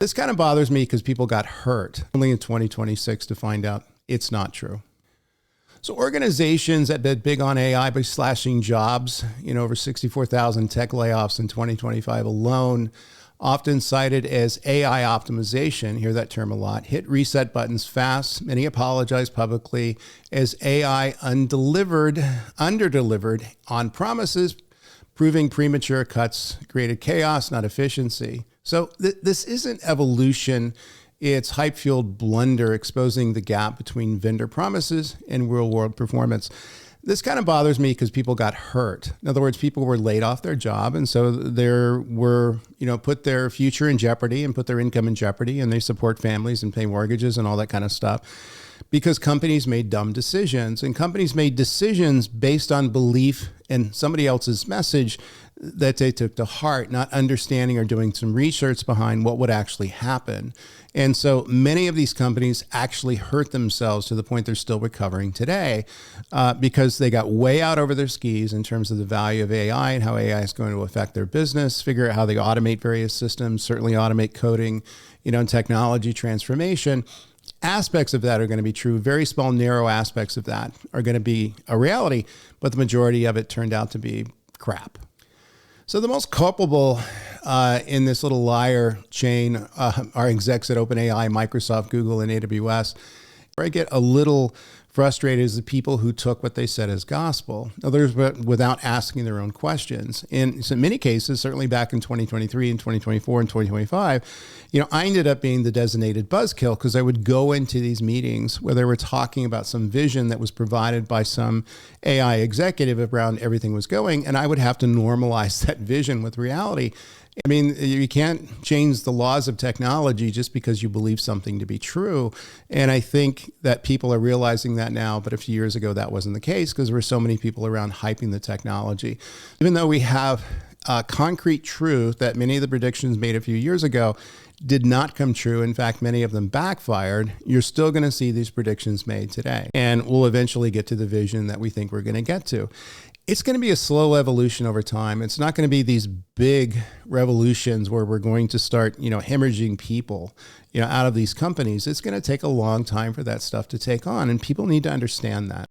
This kind of bothers me because people got hurt only in 2026 to find out it's not true. So organizations that bet big on AI by slashing jobs, over 64,000 tech layoffs in 2025 alone, often cited as AI optimization, hear that term a lot, hit reset buttons fast. Many apologize publicly as AI underdelivered on promises, proving premature cuts created chaos, not efficiency. So this isn't evolution. It's hype-fueled blunder exposing the gap between vendor promises and real-world performance. This kind of bothers me because people got hurt. In other words, people were laid off their job, and so there were, put their future in jeopardy and put their income in jeopardy, and they support families and pay mortgages and all that kind of stuff because companies made dumb decisions, and companies made decisions based on belief in somebody else's message that they took to heart, not understanding or doing some research behind what would actually happen. And so many of these companies actually hurt themselves to the point they're still recovering today because they got way out over their skis in terms of the value of AI and how AI is going to affect their business, figure out how they automate various systems, certainly automate coding, and technology transformation. Aspects of that are going to be true. Very small, narrow aspects of that are going to be a reality, but the majority of it turned out to be crap. So the most culpable in this little liar chain are execs at OpenAI, Microsoft, Google, and AWS. Where I get a little frustrated is the people who took what they said as gospel, others without asking their own questions. In many cases, certainly back in 2023 and 2024 and 2025, I ended up being the designated buzzkill because I would go into these meetings where they were talking about some vision that was provided by some AI executive around everything was going, and I would have to normalize that vision with reality. I mean, you can't change the laws of technology just because you believe something to be true. And I think that people are realizing that now, but a few years ago, that wasn't the case because there were so many people around hyping the technology. Even though we have concrete truth that many of the predictions made a few years ago did not come true. In fact, many of them backfired. You're still going to see these predictions made today. And we'll eventually get to the vision that we think we're going to get to. It's going to be a slow evolution over time. It's not going to be these big revolutions where we're going to start, hemorrhaging people, out of these companies. It's going to take a long time for that stuff to take on, and people need to understand that.